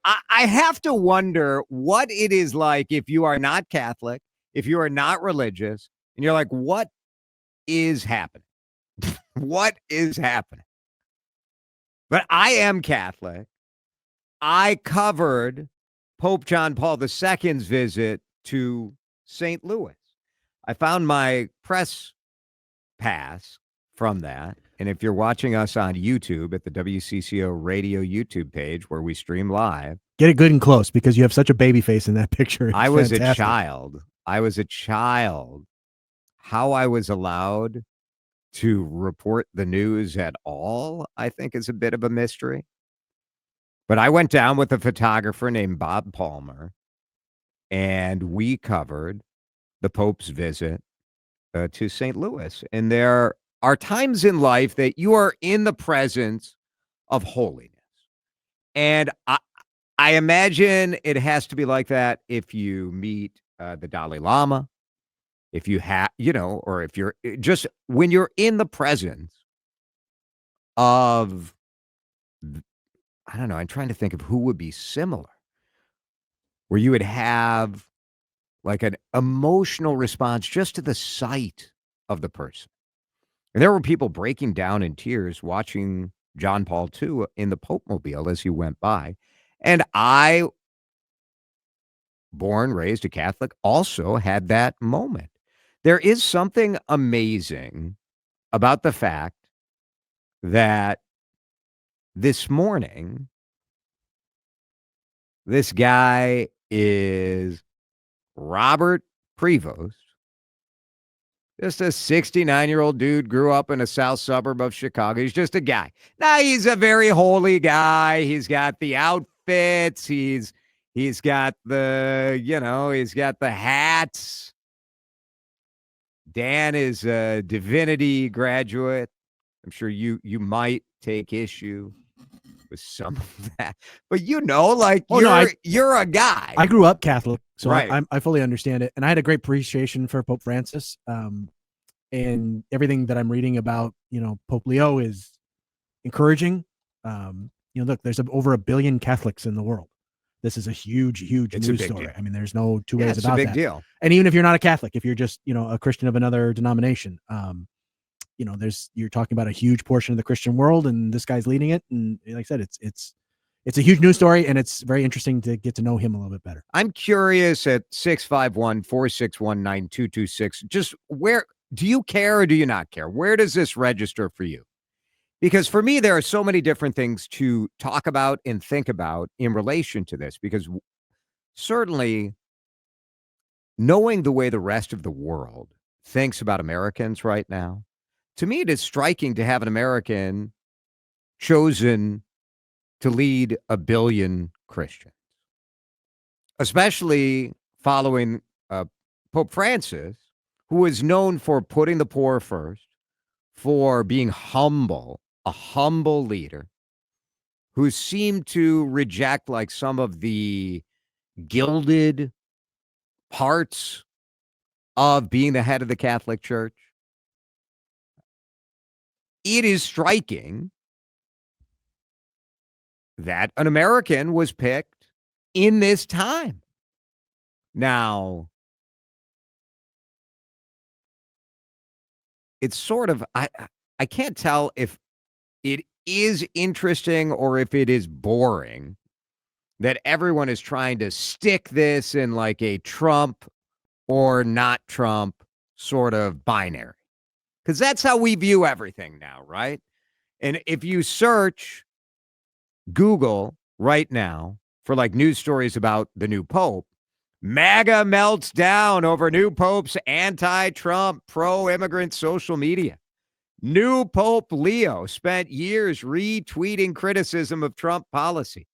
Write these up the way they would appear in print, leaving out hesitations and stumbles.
I have to wonder what it is like if you are not Catholic, if you are not religious, and you're like, what is happening? What is happening? But I am Catholic. I covered Pope John Paul II's visit to St. Louis. I found my press pass from that. And if you're watching us on YouTube at the WCCO radio YouTube page where we stream live, get it good and close because you have such a baby face in that picture. It's I was fantastic. a child. I was a child. How I was allowed to report the news at all, I think, is a bit of a mystery. But I went down with a photographer named Bob Palmer, and we covered the Pope's visit to St. Louis. And there are times in life that you are in the presence of holiness. And I imagine it has to be like that if you meet the Dalai Lama, if you have, or if you're just when you're in the presence of, I don't know, I'm trying to think of who would be similar, where you would have like an emotional response just to the sight of the person. And there were people breaking down in tears watching John Paul II in the Pope Mobile as he went by. And I, born, raised a Catholic, also had that moment. There is something amazing about the fact that this morning, this guy is Robert Prevost, just a 69-year-old dude, grew up in a south suburb of Chicago. He's just a guy. Now, he's a very holy guy. He's got the outfits. He's got he's got the hats. Dan is a divinity graduate. I'm sure you might take issue with some of that, but you're a guy. I grew up Catholic, so right. I fully understand it, and I had a great appreciation for Pope Francis. And everything that I'm reading about, Pope Leo is encouraging. Look, there's over 1 billion Catholics in the world. This is a huge news story. Deal. I mean, there's no two ways about that. It's a big deal. deal. And even if you're not a Catholic, if you're just, a Christian of another denomination, you're talking about a huge portion of the Christian world, and this guy's leading it. And like I said, it's a huge news story, and it's very interesting to get to know him a little bit better. I'm curious at 651-461-9226, just where do you care or do you not care? Where does this register for you? Because for me, there are so many different things to talk about and think about in relation to this, because certainly knowing the way the rest of the world thinks about Americans right now, to me, it is striking to have an American chosen to lead 1 billion Christians, especially following Pope Francis, who is known for putting the poor first, for being humble, a humble leader, who seemed to reject like some of the gilded parts of being the head of the Catholic Church. It is striking that an American was picked in this time. Now, it's sort of, I can't tell if it is interesting or if it is boring that everyone is trying to stick this in like a Trump or not Trump sort of binary. Because that's how we view everything now, right? And if you search Google right now for like news stories about the new Pope, MAGA melts down over new Pope's anti-Trump, pro-immigrant social media. New Pope Leo spent years retweeting criticism of Trump policy.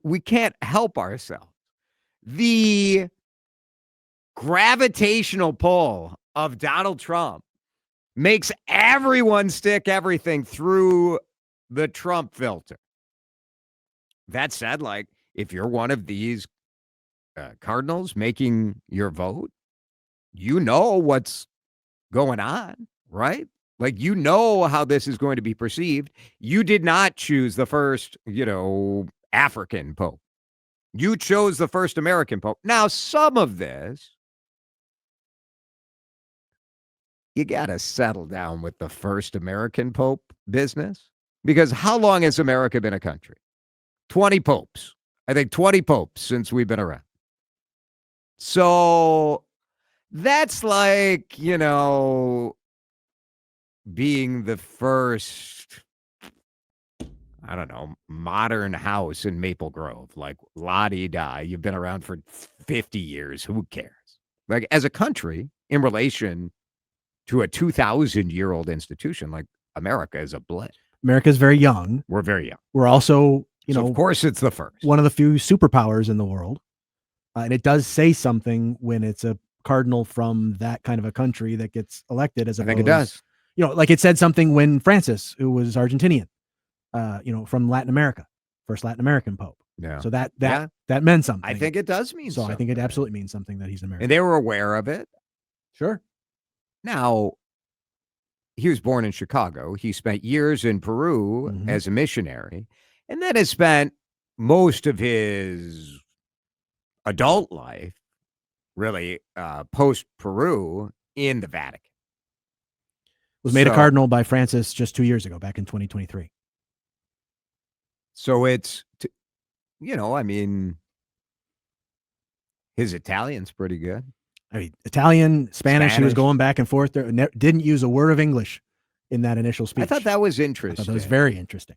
We can't help ourselves. The gravitational pull of Donald Trump makes everyone stick everything through the Trump filter. That said, like, if you're one of these cardinals making your vote, you know what's going on, right? Like, you know how this is going to be perceived. You did not choose the first, African pope. You chose the first American pope. Now, some of this, you got to settle down with the first American pope business. Because how long has America been a country? 20 popes. I think 20 popes since we've been around. So that's like, being the first, I don't know, modern house in Maple Grove. Like, la-di-da, you've been around for 50 years. Who cares? Like, as a country, in relation to a 2,000-year-old institution, like America is a blip. America's very young. We're very young. We're also, of course, it's the first. One of the few superpowers in the world. And it does say something when it's a cardinal from that kind of a country that gets elected. I think it does. Like it said something when Francis, who was Argentinian, from Latin America, first Latin American pope. Yeah. So that meant something. I think it does mean something. I think it absolutely means something that he's American. And they were aware of it. Sure. Now, he was born in Chicago. He spent years in Peru as a missionary, and then has spent most of his adult life, really, post-Peru, in the Vatican. Was made a cardinal by Francis just 2 years ago, back in 2023. So it's, his Italian's pretty good. Italian, Spanish, he was going back and forth there. Didn't use a word of English in that initial speech. I thought that was interesting. I thought that was very interesting.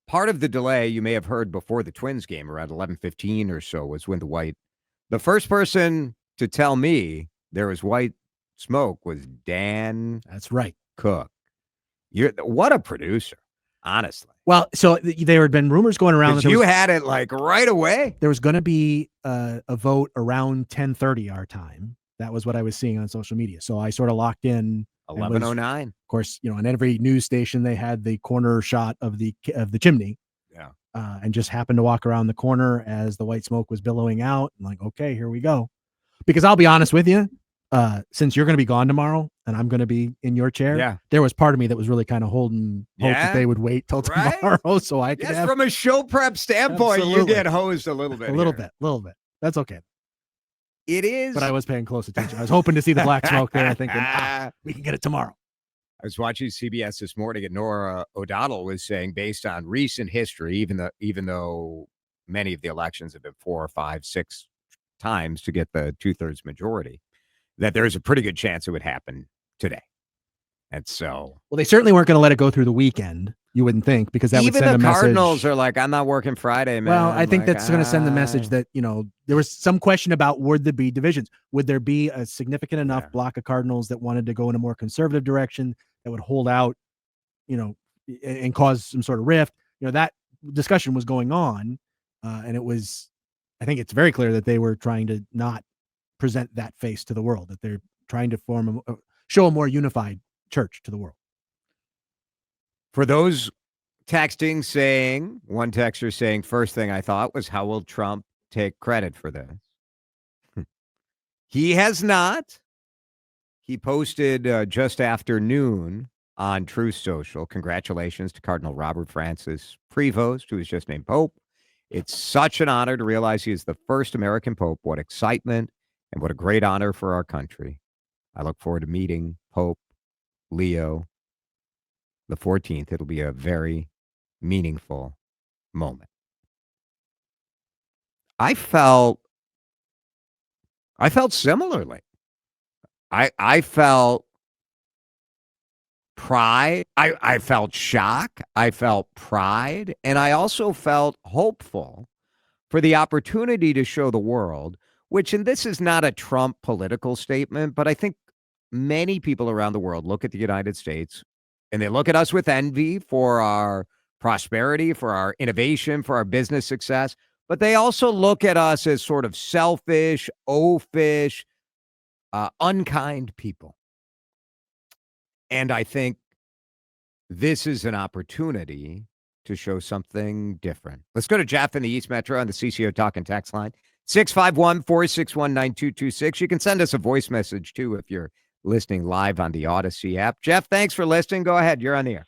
Part of the delay, you may have heard before the Twins game around 11:15 or so, was when the first person to tell me there was white smoke was Dan. That's right. Cook. What a producer, honestly. Well, so there had been rumors going around that you had it like right away. There was going to be a vote around 10:30 our time. That was what I was seeing on social media. So I sort of locked in 11:09. Of course, on every news station they had the corner shot of the chimney. Yeah. And just happened to walk around the corner as the white smoke was billowing out. I'm like, okay, here we go. Because I'll be honest with you, since you're going to be gone tomorrow and I'm going to be in your chair, there was part of me that was really kind of holding hope that they would wait till tomorrow so I could have. From a show prep standpoint, you get hosed a little bit. A little bit. That's okay. It is. But I was paying close attention. I was hoping to see the black smoke there, thinking, we can get it tomorrow. I was watching CBS this morning, and Nora O'Donnell was saying, based on recent history, even though many of the elections have been 4 or 5, 6 times to get the 2/3 majority, that there's a pretty good chance it would happen today. And so, well, they certainly weren't going to let it go through the weekend. You wouldn't think, because that would send a message. Even the Cardinals are like, I'm not working Friday, man. Well, I think that's going to send the message that, there was some question about, would there be divisions? Would there be a significant enough block of Cardinals that wanted to go in a more conservative direction that would hold out, and cause some sort of rift? That discussion was going on. And I think it's very clear that they were trying to not present that face to the world, that they're trying to show a more unified church to the world. For those texting saying, one texter saying, first thing I thought was, how will Trump take credit for this? He has not. He posted just after noon on Truth Social, congratulations to Cardinal Robert Francis Prevost, who was just named Pope. It's such an honor to realize he is the first American Pope. What excitement and what a great honor for our country. I look forward to meeting Pope Leo the 14th. It'll be a very meaningful moment. I felt similarly. I felt pride. I felt shock. I felt pride. And I also felt hopeful for the opportunity to show the world, and this is not a Trump political statement, but I think many people around the world look at the United States and they look at us with envy for our prosperity, for our innovation, for our business success. But they also look at us as sort of selfish, oafish, unkind people. And I think this is an opportunity to show something different. Let's go to Jeff in the East Metro on the CCO Talk and Text line, 651-461-9226. You can send us a voice message, too, if you're listening live on the Audacy app. Jeff, thanks for listening. Go ahead. You're on the air.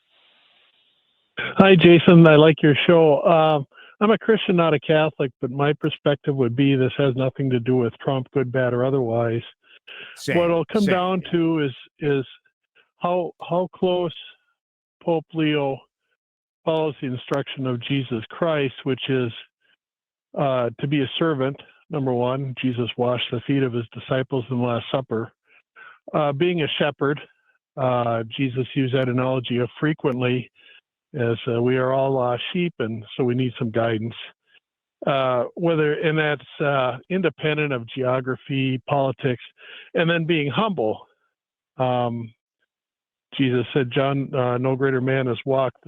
Hi, Jason. I like your show. I'm a Christian, not a Catholic, but my perspective would be this has nothing to do with Trump, good, bad, or otherwise. What it'll come down to is how close Pope Leo follows the instruction of Jesus Christ, which is to be a servant. Number one, Jesus washed the feet of his disciples in the Last Supper. Being a shepherd, Jesus used that analogy frequently, as we are all sheep, and so we need some guidance. And that's independent of geography, politics, and then being humble. Jesus said, "John, no greater man has walked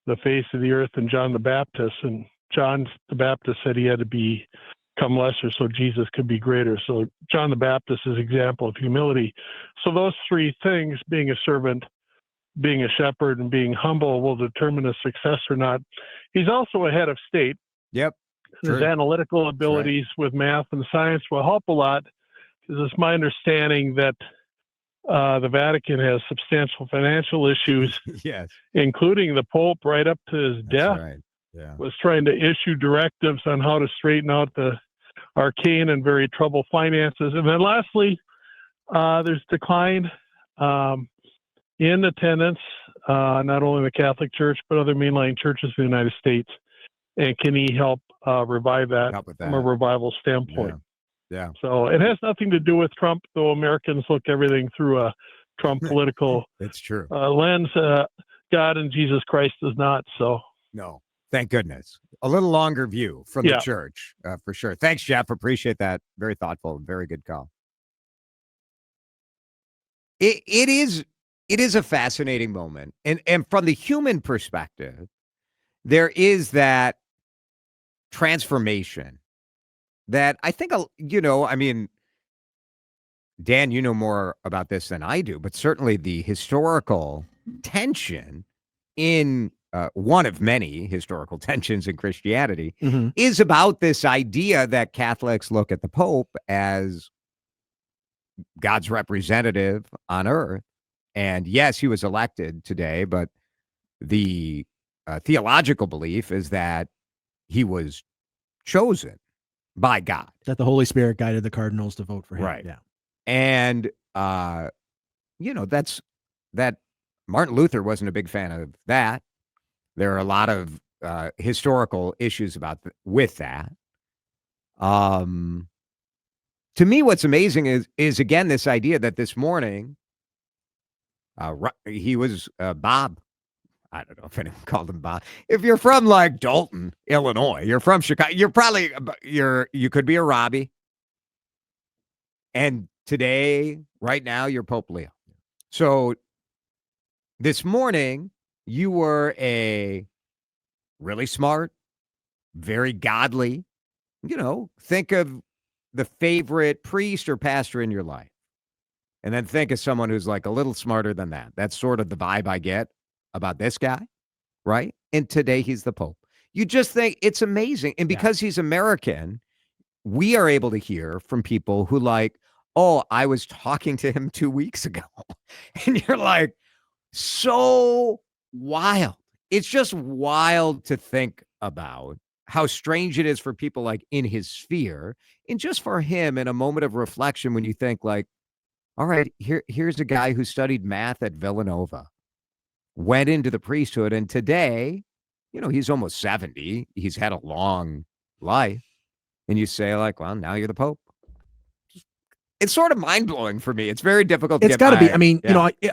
the face of the earth than John the Baptist," and John the Baptist said he had to become lesser so Jesus could be greater. So John the Baptist is an example of humility. So those three things, being a servant, being a shepherd, and being humble, will determine his success or not. He's also a head of state. Yep. His analytical abilities with math and science will help a lot, because it's my understanding that the Vatican has substantial financial issues, Yes, including the Pope right up to his death. Right. Yeah. Was trying to issue directives on how to straighten out the arcane and very troubled finances. And then lastly, there's decline in attendance, not only in the Catholic Church, but other mainline churches in the United States. And can he help revive that from a revival standpoint? Yeah. So it has nothing to do with Trump, though Americans look everything through a Trump political It's true. lens. God and Jesus Christ does not. So No, thank goodness. A little longer view from the church, for sure. Thanks, Jeff. Appreciate that. Very thoughtful. Very good call. It is a fascinating moment. And from the human perspective, there is that transformation that I think, I mean, Dan, you know more about this than I do, but certainly the historical tension in one of many historical tensions in Christianity is about this idea that Catholics look at the Pope as God's representative on earth. And yes, he was elected today, but the theological belief is that he was chosen by God. That the Holy Spirit guided the cardinals to vote for him. Right. Yeah. And, that's that Martin Luther wasn't a big fan of that. There are a lot of historical issues with that. To me, what's amazing is again, this idea that this morning, he was Bob. I don't know if anyone called him Bob. If you're from like Dalton, Illinois, you're from Chicago, you could be a Robbie. And today, right now, you're Pope Leo. So this morning, you were a really smart, very godly, think of the favorite priest or pastor in your life. And then think of someone who's like a little smarter than that. That's sort of the vibe I get about this guy, right? And today he's the Pope. You just think it's amazing. And because he's American, we are able to hear from people who like, oh, I was talking to him 2 weeks ago. And you're like, so wild. It's just wild to think about how strange it is for people like in his sphere. And just for him in a moment of reflection when you think like, all right, here's a guy who studied math at Villanova, went into the priesthood, and today, he's almost 70. He's had a long life. And you say like, well, now you're the Pope. It's sort of mind-blowing for me. It's very difficult to It's got to be. I mean,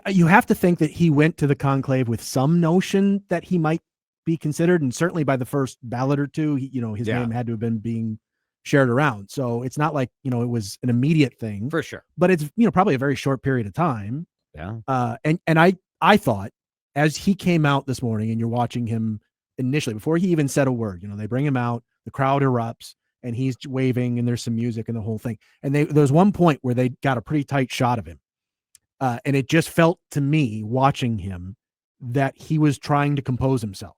you have to think that he went to the conclave with some notion that he might be considered. And certainly by the first ballot or two, his name had to have been being shared around. So it's not like, it was an immediate thing. For sure. But it's, probably a very short period of time. Yeah. And I thought as he came out this morning and you're watching him initially, before he even said a word, they bring him out, the crowd erupts, and he's waving and there's some music and the whole thing. And there's one point where they got a pretty tight shot of him. And it just felt to me watching him that he was trying to compose himself,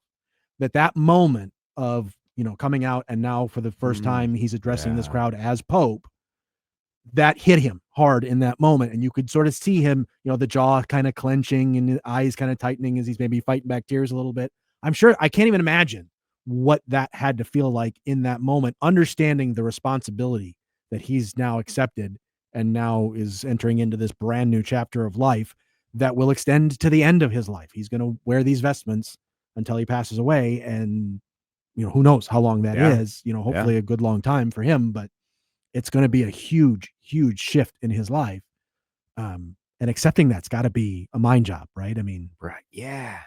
that moment of, coming out and now for the first time, he's addressing this crowd as Pope. that hit him hard in that moment. And you could sort of see him, the jaw kind of clenching and the eyes kind of tightening as he's maybe fighting back tears a little bit. I'm sure I can't even imagine what that had to feel like in that moment, understanding the responsibility that he's now accepted and now is entering into this brand new chapter of life that will extend to the end of his life. He's going to wear these vestments until he passes away. And, who knows how long that is, hopefully a good long time for him, but it's going to be a huge, huge shift in his life. And accepting that's got to be a mind job, right? I mean, right. Yeah.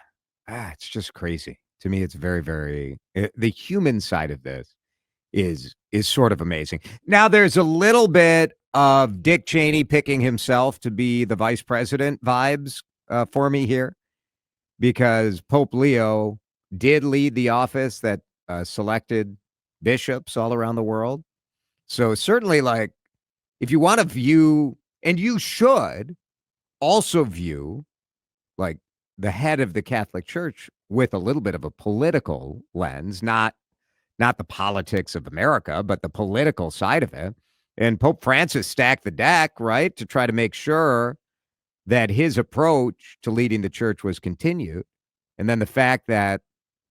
It's just crazy. To me, it's very, very, the human side of this is sort of amazing. Now, there's a little bit of Dick Cheney picking himself to be the vice president vibes for me here, because Pope Leo did lead the office that selected bishops all around the world. So certainly, like, if you want to view, and you should also view, like, the head of the Catholic Church with a little bit of a political lens, not the politics of America, but the political side of it. And Pope Francis stacked the deck, right, to try to make sure that his approach to leading the church was continued. And then the fact that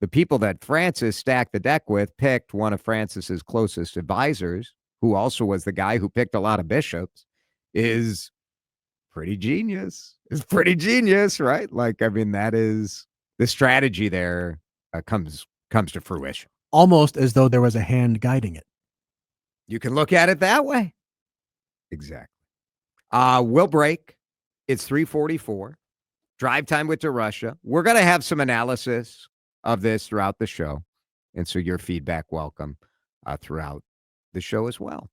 the people that Francis stacked the deck with picked one of Francis's closest advisors, who also was the guy who picked a lot of bishops, is pretty genius. It's pretty genius, right? Like, I mean, that is the strategy there comes to fruition. Almost as though there was a hand guiding it. You can look at it that way. Exactly. We'll break. It's 3:44. Drive time with DeRusha. We're going to have some analysis of this throughout the show. And so your feedback welcome throughout the show as well.